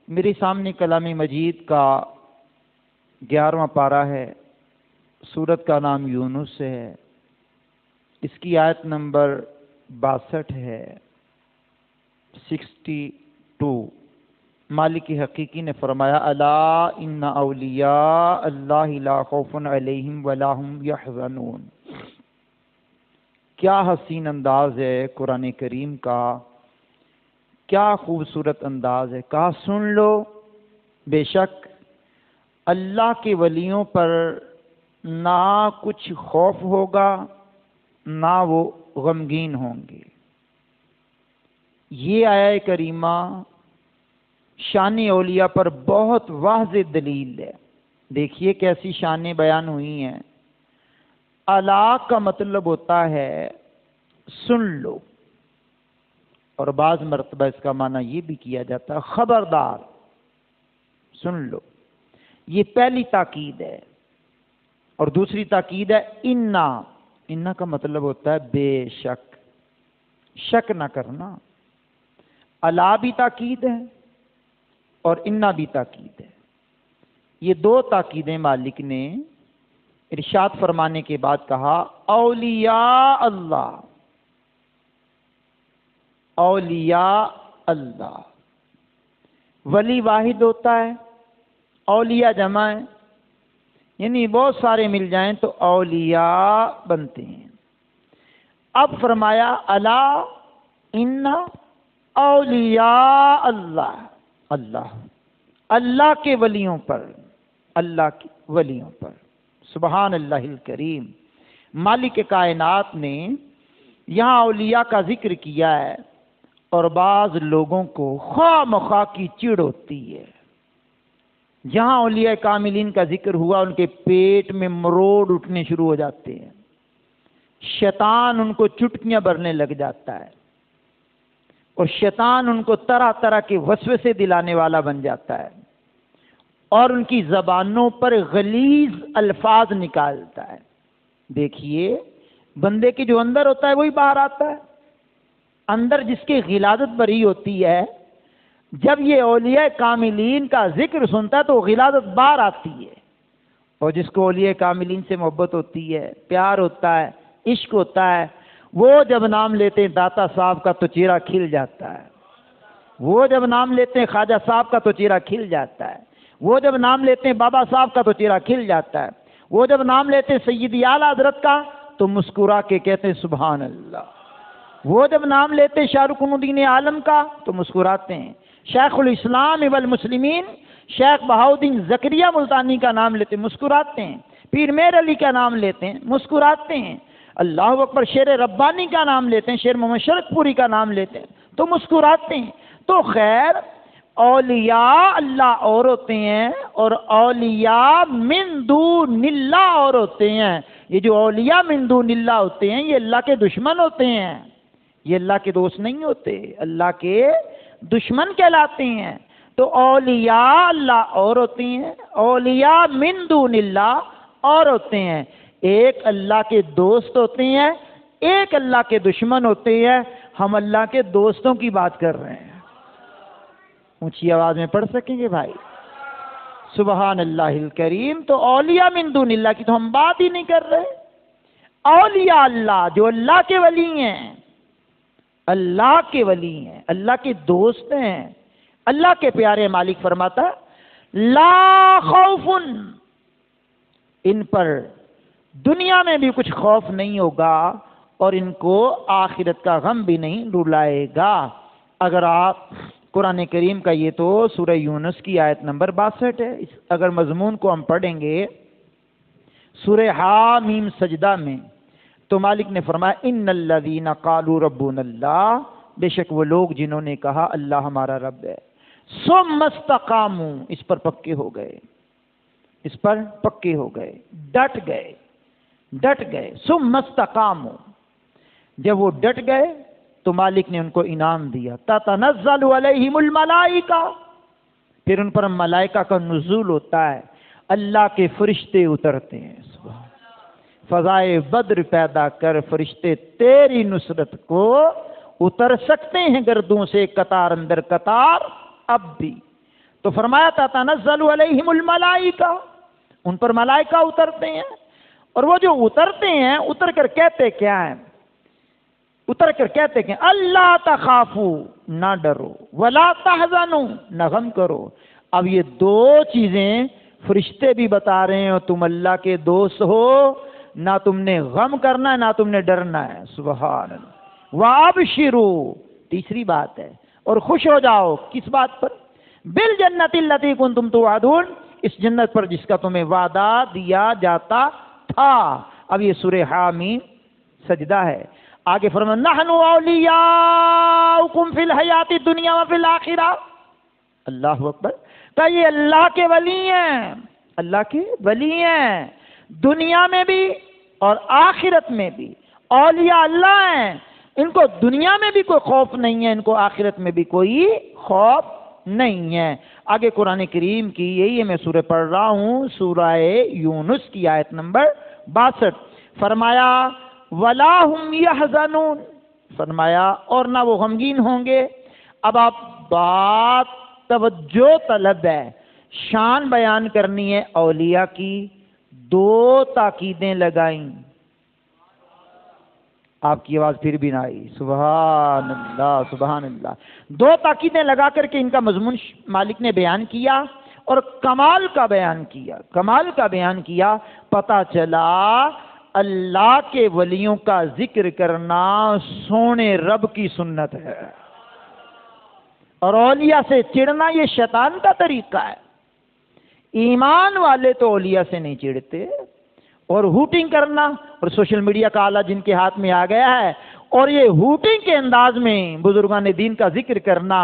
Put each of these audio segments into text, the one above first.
میرے سامنے کلام مجید کا 11واں پارہ ہے، سورت کا نام یونس ہے، اس کی آیت نمبر 62 ہے، 62۔ مالک حقیقی نے فرمایا الا ان اولیاء اللہ لا خوف علیہم ولا هم یحزنون۔ کیا حسین انداز ہے قرآن کریم کا، کیا خوبصورت انداز ہے۔ کہا سن لو، بے شک اللہ کے ولیوں پر نہ کچھ خوف ہوگا نہ وہ غمگین ہوں گے۔ یہ آیہ کریمہ شان اولیاء پر بہت واضح دلیل ہے۔ دیکھیے کیسی شانیں بیان ہوئی ہیں۔ الا کا مطلب ہوتا ہے سن لو، اور بعض مرتبہ اس کا معنی یہ بھی کیا جاتا ہے خبردار، سن لو۔ یہ پہلی تاکید ہے، اور دوسری تاکید ہے انا کا مطلب ہوتا ہے بے شک، شک نہ کرنا۔ الا بھی تاکید ہے اور انا بھی تاکید ہے۔ یہ دو تاکیدیں مالک نے ارشاد فرمانے کے بعد کہا اولیاء اللہ، اولیاء اللہ۔ ولی واحد ہوتا ہے، اولیاء جمع ہے، یعنی بہت سارے مل جائیں تو اولیاء بنتے ہیں۔ اب فرمایا الا ان اولیاء اللہ، اللہ کے ولیوں پر، اللہ کے ولیوں پر۔ سبحان اللہ الکریم۔ مالک کائنات نے یہاں اولیاء کا ذکر کیا ہے، اور بعض لوگوں کو خواہ مخواہ کی چڑ ہوتی ہے۔ جہاں اولیاء کاملین کا ذکر ہوا ان کے پیٹ میں مروڑ اٹھنے شروع ہو جاتے ہیں، شیطان ان کو چٹکیاں بھرنے لگ جاتا ہے، اور شیطان ان کو طرح طرح کے وسوسے دلانے والا بن جاتا ہے، اور ان کی زبانوں پر غلیظ الفاظ نکالتا ہے۔ دیکھیے بندے کے جو اندر ہوتا ہے وہی باہر آتا ہے۔ اندر جس کی غلاظت بری ہوتی ہے، جب یہ اولیاء کاملین کا ذکر سنتا ہے تو غلاظت باہر آتی ہے، اور جس کو اولیاء کاملین سے محبت ہوتی ہے، پیار ہوتا ہے، عشق ہوتا ہے، وہ جب نام لیتے ہیں داتا صاحب کا تو چہرہ کھل جاتا ہے، وہ جب نام لیتے ہیں خواجہ صاحب کا تو چہرہ کھل جاتا ہے، وہ جب نام لیتے ہیں بابا صاحب کا تو چہرہ کھل جاتا ہے، وہ جب نام لیتے ہیں سیدی اعلیٰ حضرت کا تو مسکرا کے کہتے ہیں سبحان اللہ، وہ جب نام لیتے ہیں شاہ رکن الدین عالم کا تو مسکراتے ہیں، شیخ الاسلام والمسلمین شیخ بہاؤالدین زکریہ ملتانی کا نام لیتے ہیں مسکراتے ہیں، پیر میر علی کا نام لیتے ہیں مسکراتے ہیں، اللہ اکبر شیر ربانی کا نام لیتے ہیں، شیر محمد شرک پوری کا نام لیتے ہیں تو مسکراتے ہیں۔ تو خیر اولیاء اللہ اور ہوتے ہیں، اور اولیاء من دون اللہ اور ہوتے ہیں۔ یہ جو اولیاء من دون اللہ ہوتے ہیں یہ اللہ کے دشمن ہوتے ہیں، یہ اللہ کے دوست نہیں ہوتے، اللہ کے دشمن کہلاتے ہیں۔ تو اولیاء اللہ اور ہوتے ہیں، اولیاء من دون اللہ اور ہوتے ہیں۔ ایک اللہ کے دوست ہوتے ہیں، ایک اللہ کے دشمن ہوتے ہیں۔ ہم اللہ کے دوستوں کی بات کر رہے ہیں۔ اونچی آواز میں پڑھ سکیں گے بھائی؟ سبحان اللہ الکریم۔ تو اولیاء من دون اللہ کی تو ہم بات ہی نہیں کر رہے۔ اولیاء اللہ جو اللہ کے ولی ہیں، اللہ کے ولی ہیں، اللہ کے دوست ہیں، اللہ کے پیارے مالک فرماتا لا خوف، ان پر دنیا میں بھی کچھ خوف نہیں ہوگا اور ان کو آخرت کا غم بھی نہیں رلائے گا۔ اگر آپ قرآن کریم کا یہ تو سورہ یونس کی آیت نمبر 62 ہے، اگر مضمون کو ہم پڑھیں گے سورہ حامیم سجدہ میں تو مالک نے فرمایا ان الذین قالوا ربنا اللہ، بے شک وہ لوگ جنہوں نے کہا اللہ ہمارا رب ہے، ثم استقاموا، اس پر پکے ہو گئے، اس پر پکے ہو گئے، ڈٹ گئے، ثم استقاموا، جب وہ ڈٹ گئے تو مالک نے ان کو انعام دیا تتنزل علیہم الملائکہ، پھر ان پر ملائکہ کا نزول ہوتا ہے، اللہ کے فرشتے اترتے ہیں۔ سبحان، فضائے بدر پیدا کر فرشتے تیری نصرت کو اتر سکتے ہیں گردوں سے قطار اندر قطار اب بھی، تو فرمایا تتنزل علیہم الملائکہ، ان پر ملائکہ اترتے ہیں، اور وہ جو اترتے ہیں اتر کر کہتے کیا ہیں؟ اتر کر کہتے کہ اللہ تخافو، نہ ڈرو، ولا تحزنو، نہ غم کرو۔ اب یہ دو چیزیں فرشتے بھی بتا رہے ہیں، اور تم اللہ کے دوست ہو، نہ تم نے غم کرنا ہے نہ تم نے ڈرنا ہے۔ سبحان اللہ۔ وابشروا، تیسری بات ہے، اور خوش ہو جاؤ، کس بات پر؟ بالجنت التی کنتم توعدون، اس جنت پر جس کا تمہیں وعدہ دیا جاتا تھا۔ اب یہ سورہ حامیم سجدہ ہے۔ آگے فرمایا نحن اولیاؤکم فی الحیات الدنیا وفی الآخرہ۔ اللہ اکبر۔ کہ یہ اللہ کے ولی ہیں، اللہ کے ولی ہیں، دنیا میں بھی اور آخرت میں بھی۔ اولیاء اللہ ہیں، ان کو دنیا میں بھی کوئی خوف نہیں ہے، ان کو آخرت میں بھی کوئی خوف نہیں ہے۔ آگے قرآن کریم کی یہی ہے، میں سورہ پڑھ رہا ہوں، سورہ یونس کی آیت نمبر 62۔ فرمایا وَلَا هُمْ يَحْزَنُونَ، فرمایا اور نہ وہ غمگین ہوں گے۔ اب آپ بات توجہ طلب ہے، شان بیان کرنی ہے اولیاء کی، دو تاکیدیں لگائیں۔ آپ کی آواز پھر بھی نہ آئی، سبحان اللہ سبحان اللہ۔ دو تاکیدیں لگا کر کے ان کا مضمون مالک نے بیان کیا، اور کمال کا بیان کیا، کمال کا بیان کیا۔ پتہ چلا اللہ کے ولیوں کا ذکر کرنا سونے رب کی سنت ہے، اور اولیاء سے چڑنا یہ شیطان کا طریقہ ہے۔ ایمان والے تو اولیاء سے نہیں چڑھتے، اور ہوٹنگ کرنا، اور سوشل میڈیا کا آلہ جن کے ہاتھ میں آ گیا ہے، اور یہ ہوٹنگ کے انداز میں بزرگان دین کا ذکر کرنا،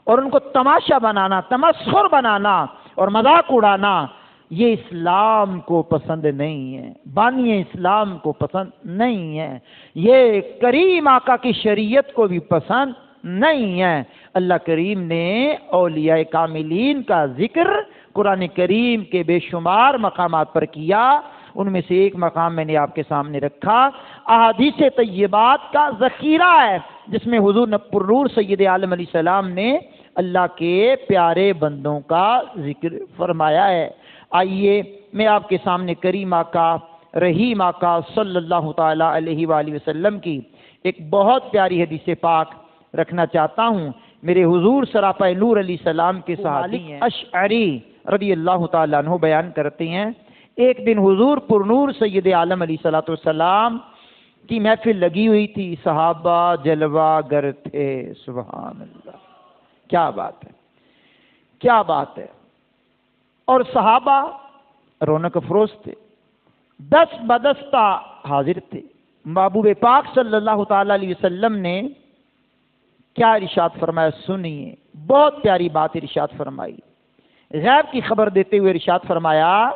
اور ان کو تماشا بنانا، تمسخر بنانا اور مذاق اڑانا، یہ اسلام کو پسند نہیں ہے، بانی اسلام کو پسند نہیں ہے، یہ کریم آقا کی شریعت کو بھی پسند نہیں ہے۔ اللہ کریم نے اولیاء کاملین کا ذکر قرآن کریم کے بے شمار مقامات پر کیا، ان میں سے ایک مقام میں نے آپ کے سامنے رکھا، احادیث طیبات کا ذخیرہ ہے، جس میں حضور پرنور سید عالم علیہ السلام نے اللہ کے پیارے بندوں کا ذکر فرمایا ہے۔ آئیے میں آپ کے سامنے کریم آقا، رحیم آقا صلی اللہ تعالی علیہ وآلہ وسلم کی ایک بہت پیاری حدیث پاک رکھنا چاہتا ہوں۔ میرے حضور سراپا نور علیہ السلام کے صحابی ہیں اشعری رضی اللہ تعالیٰ عنہ بیان کرتے ہیں، ایک دن حضور پرنور سید عالم علیہ السلام کی محفل لگی ہوئی تھی، صحابہ جلوہ گر تھے۔ سبحان اللہ، کیا بات ہے، کیا بات ہے۔ اور صحابہ رونق افروز تھے، دست بدستہ حاضر تھے۔ محبوب پاک صلی اللہ تعالی علیہ وسلم نے کیا ارشاد فرمایا، سنیے، بہت پیاری بات ارشاد فرمائی۔ غیب کی خبر دیتے ہوئے ارشاد فرمایا،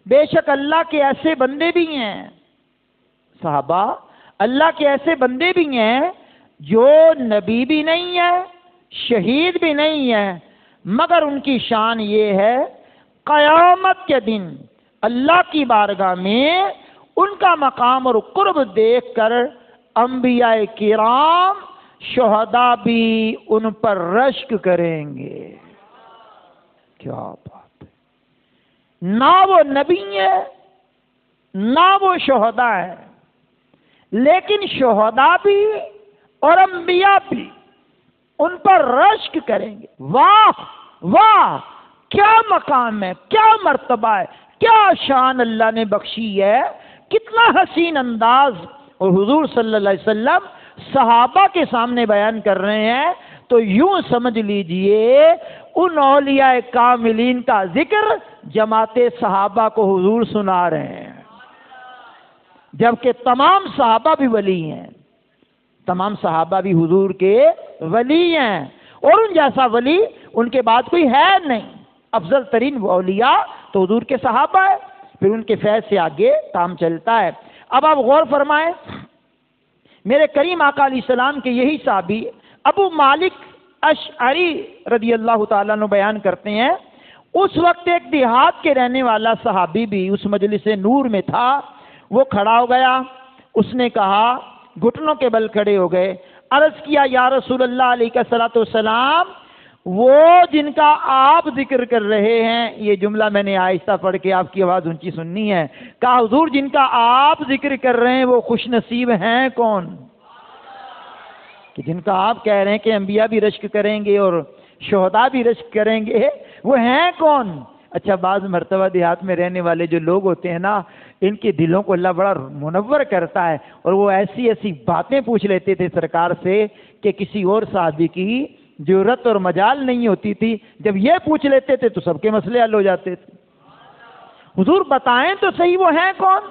بے شک اللہ کے ایسے بندے بھی ہیں، صحابہ اللہ کے ایسے بندے بھی ہیں جو نبی بھی نہیں ہے، شہید بھی نہیں ہے، مگر ان کی شان یہ ہے قیامت کے دن اللہ کی بارگاہ میں ان کا مقام اور قرب دیکھ کر انبیاء کرام شہداء بھی ان پر رشک کریں گے۔ کیا بات ہے، نہ وہ نبی ہے نہ وہ شہداء ہے، لیکن شہداء بھی اور انبیاء بھی ان پر رشک کریں گے۔ واہ واہ، کیا مقام ہے، کیا مرتبہ ہے، کیا شان اللہ نے بخشی ہے، کتنا حسین انداز۔ اور حضور صلی اللہ علیہ وسلم صحابہ کے سامنے بیان کر رہے ہیں، تو یوں سمجھ لیجئے ان اولیاء کاملین کا ذکر جماعت صحابہ کو حضور سنا رہے ہیں، جبکہ تمام صحابہ بھی ولی ہیں، تمام صحابہ بھی حضور کے ولی ہیں، اور ان جیسا ولی ان کے بعد کوئی ہے نہیں۔ افضل ترین اولیاء تو حضور کے صحابہ ہے، پھر ان کے فیض سے آگے کام چلتا ہے۔ اب آپ غور فرمائیں، میرے کریم آقا علیہ السلام کے یہی صحابی ابو مالک اشعری رضی اللہ تعالیٰ عنہ بیان کرتے ہیں، اس وقت ایک دیہات کے رہنے والا صحابی بھی اس مجلس نور میں تھا، وہ کھڑا ہو گیا، اس نے کہا، گھٹنوں کے بل کھڑے ہو گئے، عرض کیا، یا رسول اللہ علیہ الصلوۃ والسلام، وہ جن کا آپ ذکر کر رہے ہیں، یہ جملہ میں نے آہستہ پڑھ کے آپ کی آواز اونچی سننی ہے، کہا حضور جن کا آپ ذکر کر رہے ہیں وہ خوش نصیب ہیں کون؟ کہ جن کا آپ کہہ رہے ہیں کہ انبیاء بھی رشک کریں گے اور شہداء بھی رشک کریں گے، وہ ہیں کون؟ اچھا، بعض مرتبہ دیہات میں رہنے والے جو لوگ ہوتے ہیں نا، ان کے دلوں کو اللہ بڑا منور کرتا ہے، اور وہ ایسی ایسی باتیں پوچھ لیتے تھے سرکار سے کہ کسی اور صحابی کی جرأت اور مجال نہیں ہوتی تھی، جب یہ پوچھ لیتے تھے تو سب کے مسئلے حل ہو جاتے تھے۔ حضور بتائیں تو صحیح وہ ہیں کون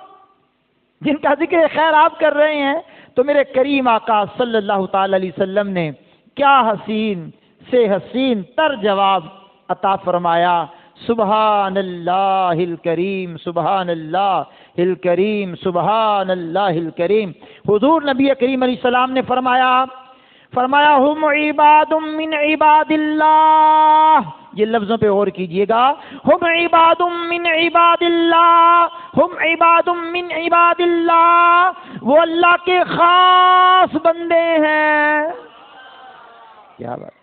جن کا ذکر خیر آپ کر رہے ہیں؟ تو میرے کریم آقا صلی اللہ تعالی علیہ وسلم نے کیا حسین سے حسین تر جواب عطا فرمایا، سبحان اللہ الکریم، سبحان اللہ الکریم، سبحان اللہ الکریم۔ حضور نبی کریم علیہ السلام نے فرمایا ہم عباد من عباد اللہ، یہ لفظوں پہ غور کیجئے گا، ہم عباد من عباد اللہ، ہم عباد من عباد اللہ، وہ اللہ کے خاص بندے ہیں۔ کیا بات،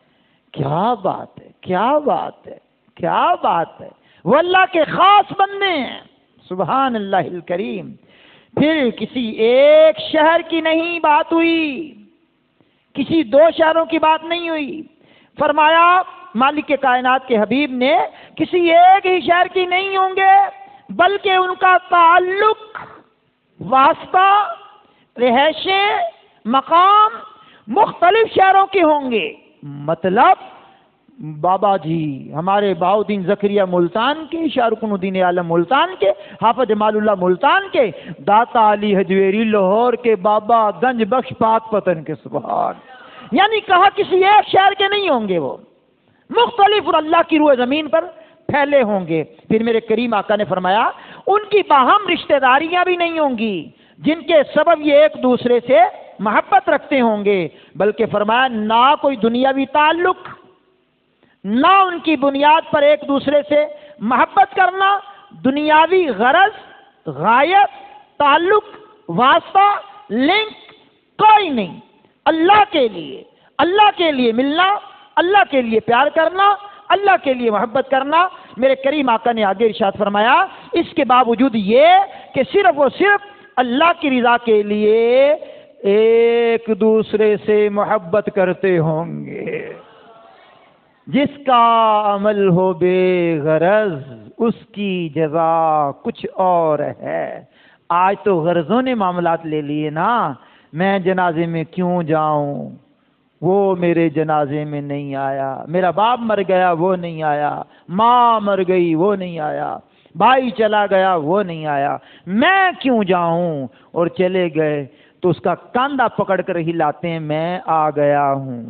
کیا بات ہے، کیا بات ہے، کیا بات ہے، وہ اللہ کے خاص بندے ہیں، سبحان اللہ الکریم۔ پھر کسی ایک شہر کی نہیں بات ہوئی، کسی دو شہروں کی بات نہیں ہوئی، فرمایا مالک کے کائنات کے حبیب نے کسی ایک ہی شہر کی نہیں ہوں گے، بلکہ ان کا تعلق، واسطہ، رہائشیں، مقام مختلف شہروں کے ہوں گے۔ مطلب بابا جی ہمارے بہاؤدین زکریا ملتان کے، شاہ رکن الدین عالم ملتان کے، حافظ جمال اللہ ملتان کے، داتا علی حجویری لاہور کے، بابا گنج بخش پاک پتن کے، سبحان، یعنی کہا کسی ایک شہر کے نہیں ہوں گے، وہ مختلف اور اللہ کی روح زمین پر پھیلے ہوں گے۔ پھر میرے کریم آقا نے فرمایا ان کی باہم رشتہ داریاں بھی نہیں ہوں گی جن کے سبب یہ ایک دوسرے سے محبت رکھتے ہوں گے، بلکہ فرمایا نہ کوئی دنیاوی تعلق، نہ ان کی بنیاد پر ایک دوسرے سے محبت کرنا، دنیاوی غرض، غایت، تعلق، واسطہ، لنک کوئی نہیں، اللہ کے لیے ملنا، اللہ کے لیے پیار کرنا، اللہ کے لیے محبت کرنا۔ میرے کریم آقا نے آگے ارشاد فرمایا اس کے باوجود یہ کہ صرف اور صرف اللہ کی رضا کے لیے ایک دوسرے سے محبت کرتے ہوں گے۔ جس کا عمل ہو بے غرض اس کی جزا کچھ اور ہے۔ آج تو غرضوں نے معاملات لے لیے نا، میں جنازے میں کیوں جاؤں، وہ میرے جنازے میں نہیں آیا، میرا باپ مر گیا وہ نہیں آیا، ماں مر گئی وہ نہیں آیا، بھائی چلا گیا وہ نہیں آیا، میں کیوں جاؤں، اور چلے گئے تو اس کا کاندھا پکڑ کر ہی لاتے ہیں، میں آ گیا ہوں،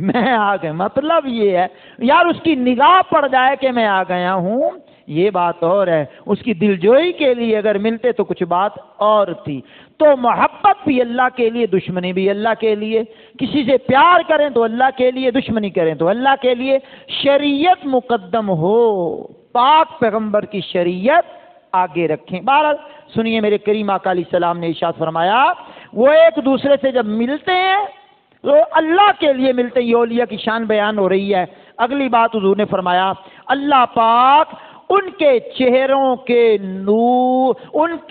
میں آ گیا۔ مطلب یہ ہے یار اس کی نگاہ پڑ جائے کہ میں آ گیا ہوں، یہ بات اور ہے، اس کی دلجوئی کے لیے اگر ملتے تو کچھ بات اور تھی۔ تو محبت بھی اللہ کے لیے، دشمنی بھی اللہ کے لیے، کسی سے پیار کریں تو اللہ کے لیے، دشمنی کریں تو اللہ کے لیے، شریعت مقدم ہو، پاک پیغمبر کی شریعت آگے رکھیں۔ بہرحال سنیے میرے کریم آقا علیہ السلام نے ارشاد فرمایا وہ ایک دوسرے سے جب ملتے ہیں تو اللہ کے لیے ملتے ہیں، یہ اولیاء کی شان بیان ہو رہی ہے۔ اگلی بات حضور نے فرمایا اللہ پاک ان کے چہروں کے نور،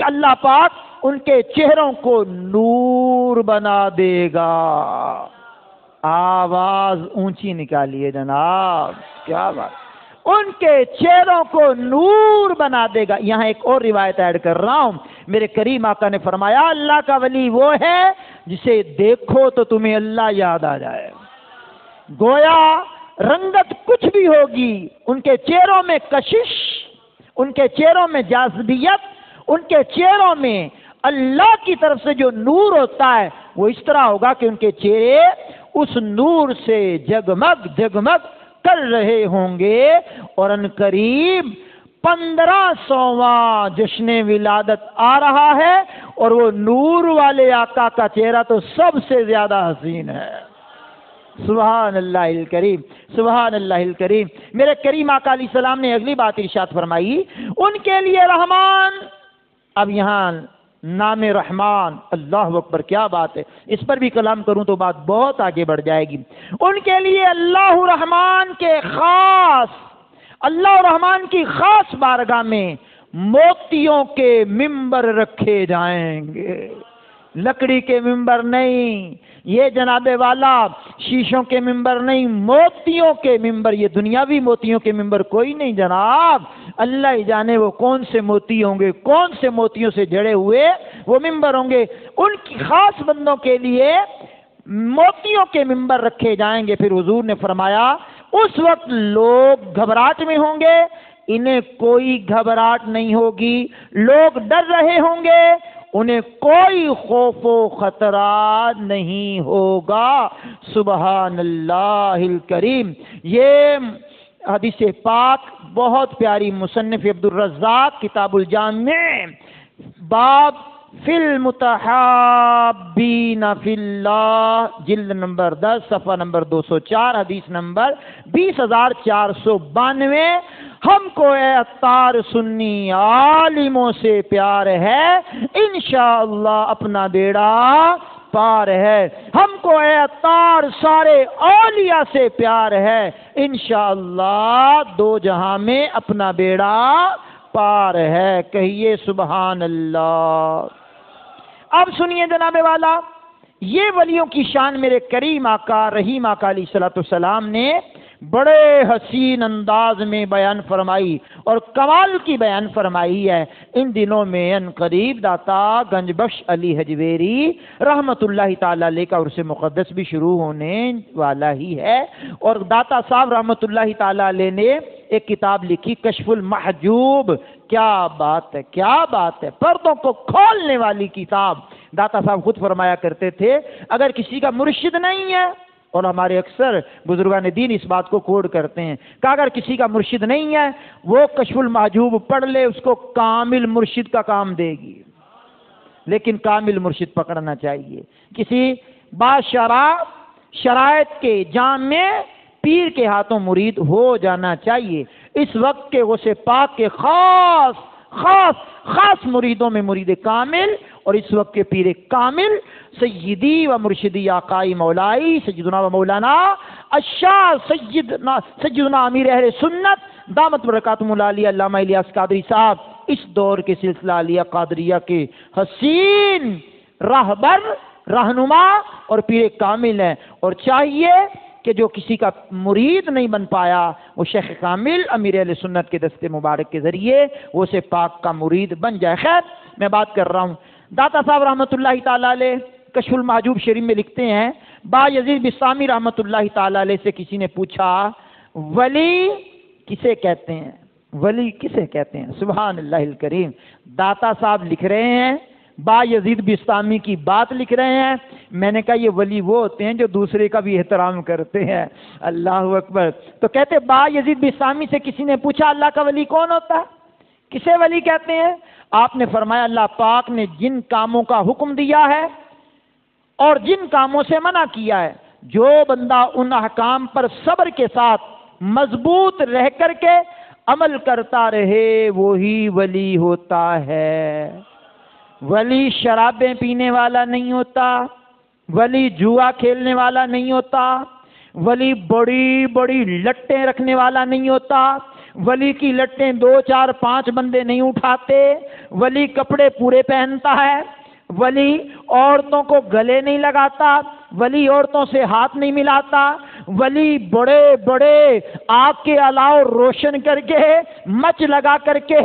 اللہ پاک ان کے چہروں کو نور بنا دے گا۔ آواز اونچی نکالیے جناب، کیا بات، ان کے چہروں کو نور بنا دے گا۔ یہاں ایک اور روایت ایڈ کر رہا ہوں، میرے کریم آقا نے فرمایا اللہ کا ولی وہ ہے جسے دیکھو تو تمہیں اللہ یاد آ جائے، گویا رنگت کچھ بھی ہوگی، ان کے چہروں میں کشش، ان کے چہروں میں جاذبیت، ان کے چہروں میں اللہ کی طرف سے جو نور ہوتا ہے وہ اس طرح ہوگا کہ ان کے چہرے اس نور سے جگمگ جگمگ کر رہے ہوں گے، اور ان قریب 1500واں جشن ولادت آ رہا ہے، اور وہ نور والے آقا کا چہرہ تو سب سے زیادہ حسین ہے۔ سبحان اللہ الکریم، سبحان اللہ الکریم۔ میرے کریم آقا علیہ السلام نے اگلی بات ارشاد فرمائی ان کے لیے رحمان۔ اب یہاں نام رحمان، اللہ اکبر، کیا بات ہے، اس پر بھی کلام کروں تو بات بہت آگے بڑھ جائے گی۔ ان کے لیے اللہ رحمان کے خاص، اللہ رحمان کی خاص بارگاہ میں موتیوں کے ممبر رکھے جائیں گے، لکڑی کے ممبر نہیں، یہ جناب والا شیشوں کے ممبر نہیں، موتیوں کے ممبر۔ یہ دنیاوی موتیوں کے ممبر کوئی نہیں جناب، اللہ ہی جانے وہ کون سے موتی ہوں گے، کون سے موتیوں سے جڑے ہوئے وہ ممبر ہوں گے۔ ان کی خاص بندوں کے لیے موتیوں کے ممبر رکھے جائیں گے۔ پھر حضور نے فرمایا اس وقت لوگ گھبراہٹ میں ہوں گے، انہیں کوئی گھبراہٹ نہیں ہوگی، لوگ ڈر رہے ہوں گے، انہیں کوئی خوف و خطرہ نہیں ہوگا۔ سبحان اللہ الکریم۔ یہ حدیث پاک بہت پیاری، مصنف عبدالرزاق کتاب الجامع، باب فی المتحابین فی اللہ، جلد نمبر 10 صفحہ نمبر 204، حدیث نمبر 20492۔ ہم کو اے عطار سنی عالموں سے پیار ہے، انشاءاللہ اپنا بیڑا پار ہے۔ ہم کو اے عطار سارے اولیاء سے پیار ہے، انشاءاللہ دو جہاں میں اپنا بیڑا پار ہے۔ کہیے سبحان اللہ۔ اب سنیے جناب والا، یہ ولیوں کی شان میرے کریم آقا رحیم آقا علیہ الصلوۃ والسلام نے بڑے حسین انداز میں بیان فرمائی اور کمال کی بیان فرمائی ہے۔ ان دنوں میں ان قریب داتا گنج بخش علی حجویری رحمت اللہ تعالی علیہ کا عرس مقدس بھی شروع ہونے والا ہی ہے، اور داتا صاحب رحمت اللہ تعالی علیہ نے ایک کتاب لکھی کشف المحجوب۔ کیا بات ہے، کیا بات ہے، پردوں کو کھولنے والی کتاب۔ داتا صاحب خود فرمایا کرتے تھے اگر کسی کا مرشد نہیں ہے، اور ہمارے اکثر بزرگان دین اس بات کو کوڈ کرتے ہیں کہ اگر کسی کا مرشد نہیں ہے وہ کشف المحجوب پڑھ لے، اس کو کامل مرشد کا کام دے گی، لیکن کامل مرشد پکڑنا چاہیے۔ کسی شرائط کے جام میں پیر کے ہاتھوں مرید ہو جانا چاہیے۔ اس وقت کے غوث پاک کے خاص مریدوں میں مرید کامل، اور اس وقت کے پیر کامل سیدی و مرشدی آقائی مولائی سیدنا و مولانا الشاہ سیدنا امیر اہل سنت دامت برکاتہم العالیہ علامہ الیاس قادری صاحب اس دور کے سلسلہ عالیہ قادریہ کے حسین راہبر، رہنما اور پیر کامل ہیں، اور چاہیے کہ جو کسی کا مرید نہیں بن پایا وہ شیخ کامل امیر اہل سنت کے دست مبارک کے ذریعے وہ سے پاک کا مرید بن جائے۔ خیر میں بات کر رہا ہوں، داتا صاحب رحمت اللہ تعالی علیہ کشف المحجوب شریف میں لکھتے ہیں، با یزید بستامی رحمت اللہ تعالی علیہ سے کسی نے پوچھا ولی کسے کہتے ہیں، ولی کسے کہتے ہیں؟ سبحان اللہ الکریم۔ داتا صاحب لکھ رہے ہیں، با یزید بستامی کی بات لکھ رہے ہیں، میں نے کہا یہ ولی وہ ہوتے ہیں جو دوسرے کا بھی احترام کرتے ہیں۔ اللہ اکبر۔ تو کہتے با یزید بستامی سے کسی نے پوچھا اللہ کا ولی کون ہوتا ہے، کسے ولی کہتے ہیں؟ آپ نے فرمایا اللہ پاک نے جن کاموں کا حکم دیا ہے اور جن کاموں سے منع کیا ہے، جو بندہ ان احکام پر صبر کے ساتھ مضبوط رہ کر کے عمل کرتا رہے وہی ولی ہوتا ہے۔ ولی شرابیں پینے والا نہیں ہوتا، ولی جوا کھیلنے والا نہیں ہوتا، ولی بڑی بڑی لٹیں رکھنے والا نہیں ہوتا، ولی کی لٹیں 2 4 5 بندے نہیں اٹھاتے، ولی کپڑے پورے پہنتا ہے، ولی عورتوں کو گلے نہیں لگاتا، ولی عورتوں سے ہاتھ نہیں ملاتا، ولی بڑے بڑے آگ کے علاوہ روشن کر کے مچ لگا کر کے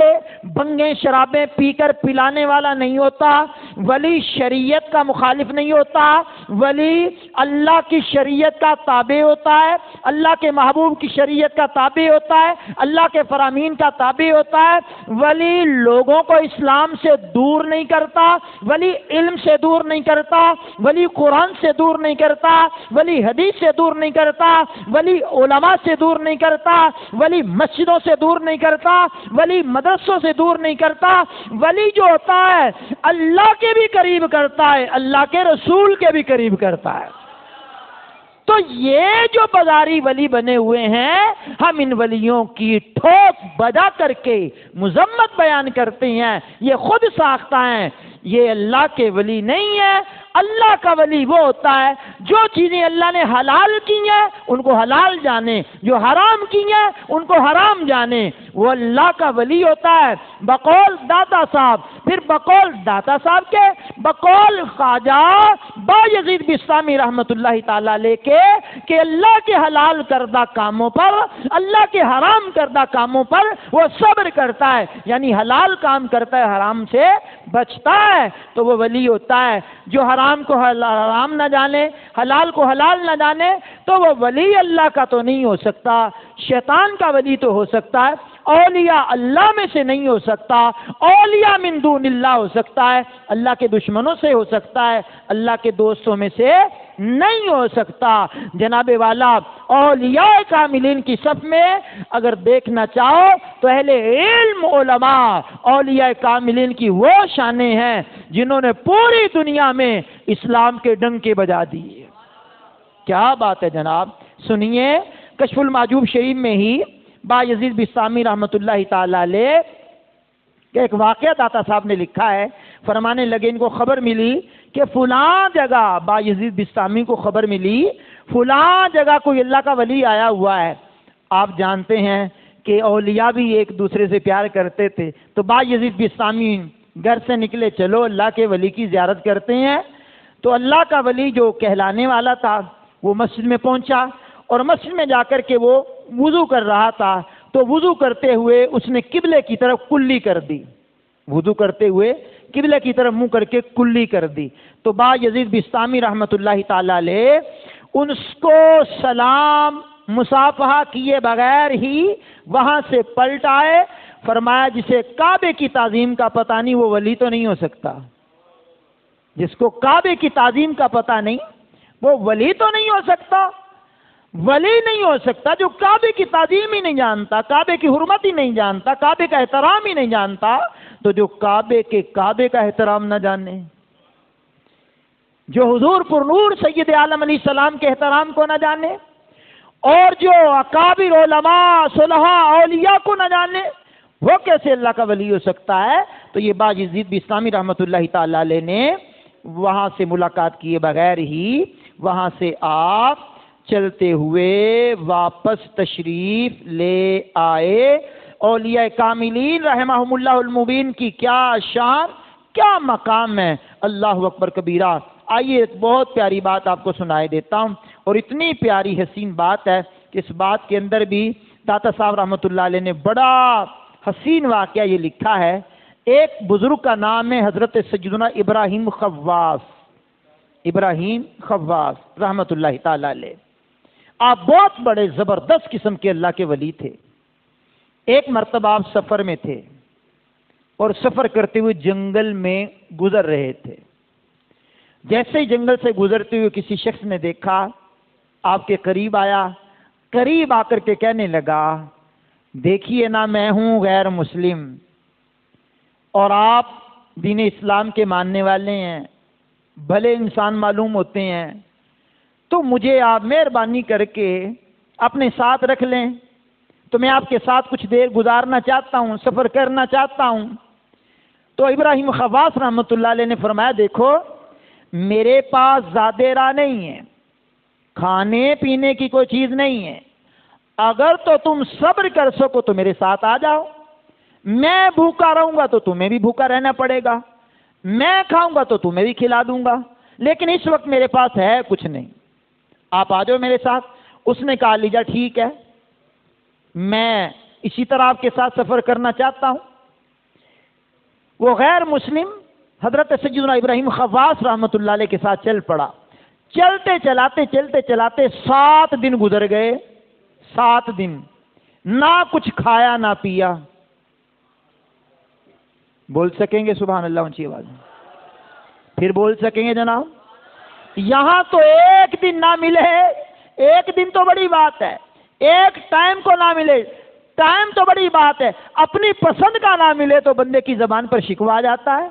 بنگیں شرابیں پی کر پلانے والا نہیں ہوتا، ولی شریعت کا مخالف نہیں ہوتا، ولی اللہ کی شریعت کا تابع ہوتا ہے، اللہ کے محبوب کی شریعت کا تابع ہوتا ہے، اللہ کے فرامین کا تابع ہوتا ہے، ولی لوگوں کو اسلام سے دور نہیں کرتا، ولی علم سے دور نہیں کرتا، ولی قرآن سے دور نہیں کرتا، ولی حدیث سے دور نہیں کرتا، ولی علماء سے دور نہیں کرتا، ولی مسجدوں سے دور نہیں کرتا، ولی مدرسوں سے دور نہیں کرتا، ولی جو ہوتا ہے اللہ کے بھی قریب کرتا ہے، اللہ کے رسول کے بھی قریب کرتا ہے۔ تو یہ جو بازاری ولی بنے ہوئے ہیں، ہم ان ولیوں کی ٹھوک بجا کر کے مذمت بیان کرتے ہیں، یہ خود ساختہ ہیں، یہ اللہ کے ولی نہیں ہے۔ اللہ کا ولی وہ ہوتا ہے جو چیزیں اللہ نے حلال کی ہیں ان کو حلال جانے، جو حرام کی ہیں ان کو حرام جانے، وہ اللہ کا ولی ہوتا ہے۔ بقول داتا صاحب، پھر بقول داتا صاحب کے، بقول خواجہ بایزید بستامی رحمت اللہ تعالی علیہ کے، کہ اللہ کے حلال کردہ کاموں پر، اللہ کے حرام کردہ کاموں پر وہ صبر کرتا ہے، یعنی حلال کام کرتا ہے، حرام سے بچتا ہے، تو وہ ولی ہوتا ہے۔ جو حرام کو حرام نہ جانے، حلال کو حلال نہ جانے، تو وہ ولی اللہ کا تو نہیں ہو سکتا، شیطان کا ولی تو ہو سکتا ہے، اولیاء اللہ میں سے نہیں ہو سکتا، اولیاء من دون اللہ ہو سکتا ہے، اللہ کے دشمنوں سے ہو سکتا ہے، اللہ کے دوستوں میں سے نہیں ہو سکتا۔ جناب والا، اولیاء کاملین کی صف میں اگر دیکھنا چاہو تو اہل علم علماء اولیاء کاملین کی وہ شانیں ہیں جنہوں نے پوری دنیا میں اسلام کے ڈنکے بجا دیے۔ کیا بات ہے جناب، سنیے کشف المحجوب شریف میں ہی بایزید بستامی رحمت اللہ تعالی علیہ کہ ایک واقعہ داتا صاحب نے لکھا ہے، فرمانے لگے ان کو خبر ملی کہ فلاں جگہ، بایزید بستامی کو خبر ملی فلاں جگہ کوئی اللہ کا ولی آیا ہوا ہے۔ آپ جانتے ہیں کہ اولیاء بھی ایک دوسرے سے پیار کرتے تھے، تو بایزید بستامی گھر سے نکلے، چلو اللہ کے ولی کی زیارت کرتے ہیں۔ تو اللہ کا ولی جو کہلانے والا تھا وہ مسجد میں پہنچا، اور مسجد میں جا کر کے وہ وضو کر رہا تھا، تو وضو کرتے ہوئے اس نے قبلے کی طرف کلی کر دی، وضو کرتے ہوئے قبلے کی طرف منہ کر کے کلی کر دی۔ تو بایزید بستامی رحمت اللہ تعالی علیہ اس کو سلام مصافحہ کیے بغیر ہی وہاں سے پلٹ آئے، فرمایا جسے کعبے کی تعظیم کا پتہ نہیں وہ ولی تو نہیں ہو سکتا، جس کو کعبے کی تعظیم کا پتہ نہیں وہ ولی تو نہیں ہو سکتا، ولی نہیں ہو سکتا جو کعبے کی تعظیم ہی نہیں جانتا، کعبے کی حرمت ہی نہیں جانتا، کعبے کا احترام ہی نہیں جانتا، تو جو کعبے کا احترام نہ جانے، جو حضور پر نور سید عالم علیہ السلام کے احترام کو نہ جانے، اور جو اکابر علماء صلحاء اولیاء کو نہ جانے، وہ کیسے اللہ کا ولی ہو سکتا ہے؟ تو یہ بایزید بستامی رحمت اللہ تعالی علیہ نے وہاں سے ملاقات کیے بغیر ہی وہاں سے آپ چلتے ہوئے واپس تشریف لے آئے۔ اولیاء کاملین رحمہم اللہ المبین کی کیا شان، کیا مقام ہے، اللہ اکبر کبیرہ۔ آئیے ایک بہت پیاری بات آپ کو سنائے دیتا ہوں، اور اتنی پیاری حسین بات ہے کہ اس بات کے اندر بھی داتا صاحب رحمۃ اللہ علیہ نے بڑا حسین واقعہ یہ لکھا ہے۔ ایک بزرگ کا نام ہے حضرت سیدنا ابراہیم خواص، ابراہیم خواص رحمۃ اللہ تعالی علیہ۔ آپ بہت بڑے زبردست قسم کے اللہ کے ولی تھے۔ ایک مرتبہ آپ سفر میں تھے اور سفر کرتے ہوئے جنگل میں گزر رہے تھے۔ جیسے ہی جنگل سے گزرتے ہوئے کسی شخص نے دیکھا، آپ کے قریب آیا، قریب آ کر کے کہنے لگا، دیکھیے نا میں ہوں غیر مسلم اور آپ دین اسلام کے ماننے والے ہیں، بھلے انسان معلوم ہوتے ہیں، تو مجھے آپ مہربانی کر کے اپنے ساتھ رکھ لیں، تو میں آپ کے ساتھ کچھ دیر گزارنا چاہتا ہوں، سفر کرنا چاہتا ہوں۔ تو ابراہیم خواص رحمۃ اللہ علیہ نے فرمایا، دیکھو میرے پاس زیادہ راہ نہیں ہے، کھانے پینے کی کوئی چیز نہیں ہے، اگر تو تم صبر کر سکو تو میرے ساتھ آ جاؤ، میں بھوکا رہوں گا تو تمہیں بھی بھوکا رہنا پڑے گا، میں کھاؤں گا تو تمہیں بھی کھلا دوں گا، لیکن اس وقت میرے پاس ہے کچھ نہیں، آپ آ جاؤ میرے ساتھ۔ اس نے کہا لیجا ٹھیک ہے، میں اسی طرح آپ کے ساتھ سفر کرنا چاہتا ہوں۔ وہ غیر مسلم حضرت سیدنا ابراہیم خواص رحمۃ اللہ علیہ کے ساتھ چل پڑا۔ چلتے چلاتے 7 دن گزر گئے، 7 دن نہ کچھ کھایا نہ پیا۔ بول سکیں گے سبحان اللہ اونچی آواز میں؟ پھر بول سکیں گے جناب؟ یہاں تو ایک دن نہ ملے، ایک دن تو بڑی بات ہے، ایک ٹائم کو نہ ملے، ٹائم تو بڑی بات ہے، اپنی پسند کا نہ ملے تو بندے کی زبان پر شکوہ آ جاتا ہے،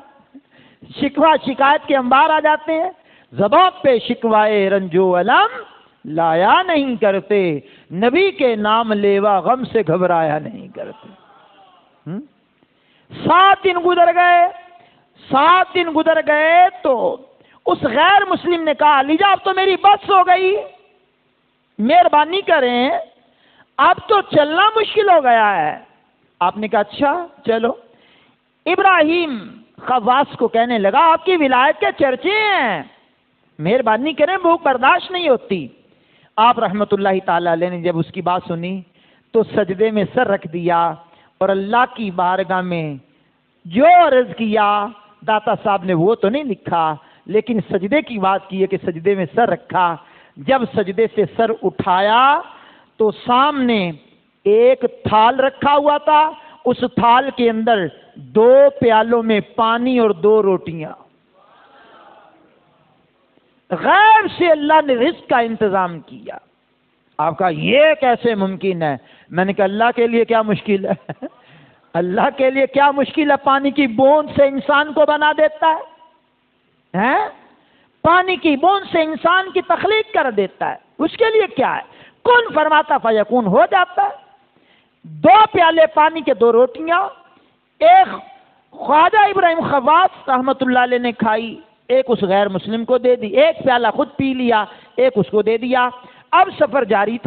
شکوہ شکایت کے انبار آ جاتے ہیں۔ زبان پہ شکوائے رنجو علم لایا نہیں کرتے، نبی کے نام لیوا غم سے گھبرایا نہیں کرتے۔ 7 دن گزر گئے، 7 دن گزر گئے تو اس غیر مسلم نے کہا علی جان اب تو میری بس ہو گئی، مہربانی کریں اب تو چلنا مشکل ہو گیا ہے۔ آپ نے کہا اچھا چلو۔ ابراہیم خواص کو کہنے لگا آپ کی ولایت کے چرچے ہیں، مہربانی کریں بھوک برداشت نہیں ہوتی۔ آپ رحمت اللہ تعالی علیہ نے جب اس کی بات سنی تو سجدے میں سر رکھ دیا اور اللہ کی بارگاہ میں جو عرض کیا، داتا صاحب نے وہ تو نہیں لکھا لیکن سجدے کی بات کی ہے کہ سجدے میں سر رکھا۔ جب سجدے سے سر اٹھایا تو سامنے ایک تھال رکھا ہوا تھا، اس تھال کے اندر 2 پیالوں میں پانی اور 2 روٹیاں۔ غیب سے اللہ نے رزق کا انتظام کیا۔ آپ کا یہ کیسے ممکن ہے؟ میں نے کہا اللہ کے لیے کیا مشکل ہے؟ اللہ کے لیے کیا مشکل ہے؟ پانی کی بوند سے انسان کو بنا دیتا ہے، پانی کی بوند سے انسان کی تخلیق کر دیتا ہے، اس کے لیے کیا ہے؟ کن فرماتا فیکون ہو جاتا ہے۔ 2 پیالے پانی کے 2 روٹیاں، ایک خواجہ ابراہیم خواص رحمت اللہ علیہ نے کھائی، ایک اس غیر مسلم کو دے دی، ایک پیالہ خود پی لیا، ایک اس کو دے دیا۔ اب سفر جاری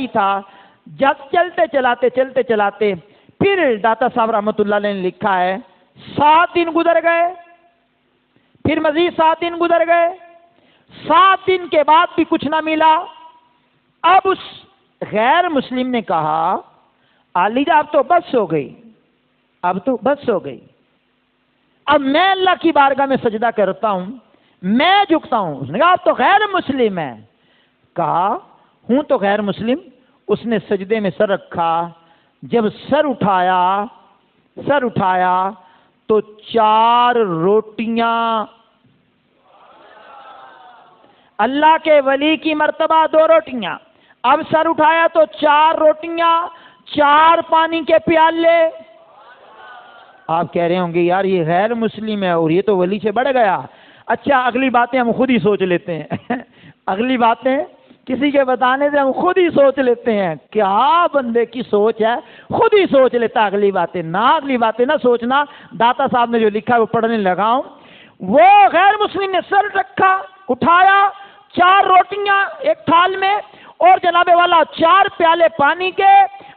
تھا، جب چلتے چلاتے پھر داتا صاحب رحمت اللہ علیہ نے لکھا ہے 7 دن گزر گئے، پھر مزید 7 دن گزر گئے، 7 دن کے بعد بھی کچھ نہ ملا۔ اب اس غیر مسلم نے کہا علی جان اب تو بس ہو گئی، اب میں اللہ کی بارگاہ میں سجدہ کرتا ہوں، میں جھکتا ہوں۔ اس نے کہا اب تو غیر مسلم ہے۔ کہا ہوں تو غیر مسلم۔ اس نے سجدے میں سر رکھا، جب سر اٹھایا تو 4 روٹیاں، اللہ کے ولی کی مرتبہ 2 روٹیاں، اب سر اٹھایا تو 4 روٹیاں، 4 پانی کے پیالے۔ آپ کہہ رہے ہوں گے یار یہ غیر مسلم ہے اور یہ تو ولی سے بڑھ گیا۔ اچھا اگلی باتیں ہم خود ہی سوچ لیتے ہیں اگلی باتیں کسی کے بتانے سے ہم خود ہی سوچ لیتے ہیں، کیا بندے کی سوچ ہے، خود ہی سوچ لیتا اگلی باتیں نہ سوچنا۔ داتا صاحب نے جو لکھا ہے وہ پڑھنے لگا ہوں۔ وہ غیر مسلم نے سر رکھا، اٹھایا، 4 روٹیاں ایک تھال میں اور جناب والا 4 پیالے پانی کے۔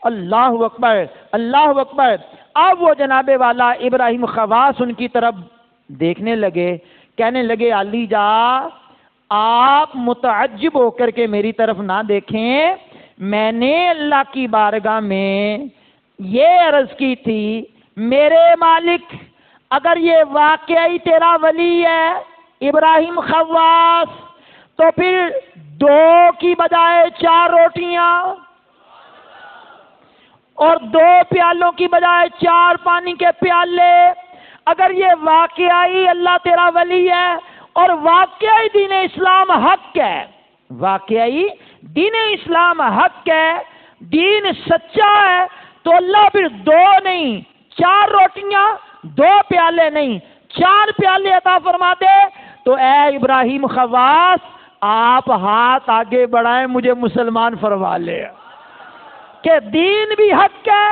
اللہ اکبر اللہ اکبر۔ اب وہ جناب والا ابراہیم خواص ان کی طرف دیکھنے لگے، کہنے لگے علی جان آپ متعجب ہو کر کے میری طرف نہ دیکھیں، میں نے اللہ کی بارگاہ میں یہ عرض کی تھی میرے مالک اگر یہ واقعی تیرا ولی ہے ابراہیم خواص تو پھر 2 کی بجائے 4 روٹیاں اور 2 پیالوں کی بجائے 4 پانی کے پیالے۔ اگر یہ واقعی اللہ تیرا ولی ہے اور واقعی دین اسلام حق ہے، واقعی دین اسلام حق ہے، دین سچا ہے، تو اللہ پھر 2 نہیں 4 روٹیاں 2 پیالے نہیں 4 پیالے عطا فرما دے۔ تو اے ابراہیم خواص آپ ہاتھ آگے بڑھائیں مجھے مسلمان فرما لے کہ دین بھی حق ہے،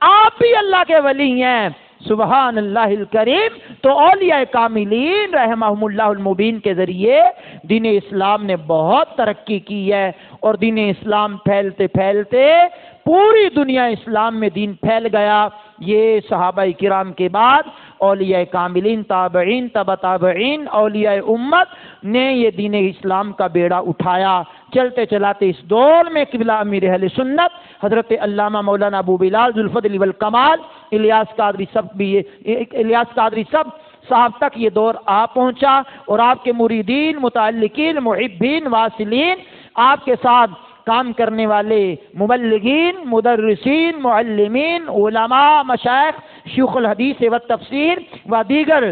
آپ بھی اللہ کے ولی ہیں۔ سبحان اللہ الکریم۔ تو اولیاء کاملین رحمہم اللہ المبین کے ذریعے دین اسلام نے بہت ترقی کی ہے اور دین اسلام پھیلتے پھیلتے پوری دنیا اسلام میں دین پھیل گیا۔ یہ صحابہ کرام کے بعد اولیاء کاملین، تابعین، تبع تابعین، اولیاء امت نے یہ دین اسلام کا بیڑا اٹھایا۔ چلتے چلاتے اس دور میں قبلہ امیر اہل سنت حضرت علامہ مولانا ابو بلال ذوالفضل والکمال الیاس قادری صاحب تک یہ دور آ پہنچا اور آپ کے مریدین، متعلقین، محبین، واصلین، آپ کے ساتھ کام کرنے والے مبلغین، مدرسین، معلمین، علماء، مشائخ، شیوخ الحدیث و تفسیر و دیگر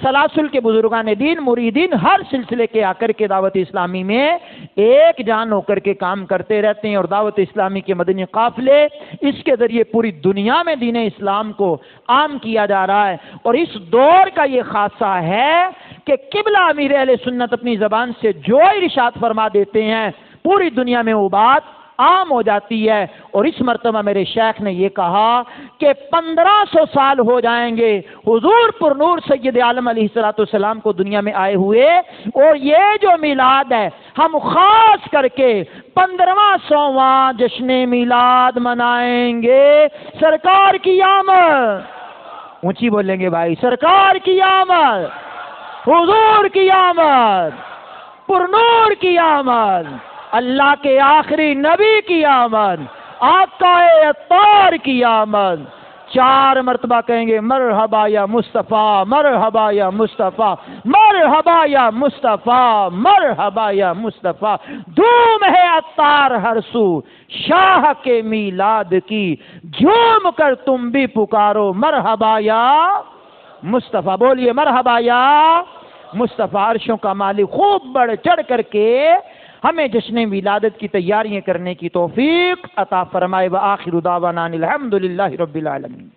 سلاسل کے بزرگان دین، مریدین ہر سلسلے کے آ کر کے دعوت اسلامی میں ایک جان ہو کر کے کام کرتے رہتے ہیں اور دعوت اسلامی کے مدنی قافلے اس کے ذریعے پوری دنیا میں دین اسلام کو عام کیا جا رہا ہے۔ اور اس دور کا یہ خاصہ ہے کہ قبلہ امیر اہل سنت اپنی زبان سے جو ارشاد فرما دیتے ہیں پوری دنیا میں وہ بات عام ہو جاتی ہے۔ اور اس مرتبہ میرے شیخ نے یہ کہا کہ 1500 سال ہو جائیں گے حضور پر نور سید عالم علیہ السلام کو دنیا میں آئے ہوئے، اور یہ جو میلاد ہے ہم خاص کر کے 1500واں جشن میلاد منائیں گے۔ سرکار کی آمد، اونچی بولیں گے بھائی، سرکار کی آمد، حضور کی آمد، پر نور کی آمد، اللہ کے آخری نبی کی آمد، آقا اطہار کی آمد۔ 4 مرتبہ کہیں گے مرحبا یا مصطفیٰ، مرحبا یا مصطفیٰ، مرحبا یا مصطفیٰ، مرحبا یا مصطفیٰ۔ دھوم ہے عطار ہر سو شاہ کے میلاد کی، جھوم کر تم بھی پکارو مرحبا یا مصطفیٰ۔ بولیے مرحبا یا مصطفیٰ۔ عرشوں کا مالک خوب بڑھ چڑھ کر کے ہمیں جشن ولادت کی تیاریاں کرنے کی توفیق عطا فرمائے۔ وآخر دعوانا الحمدللہ رب العالمین۔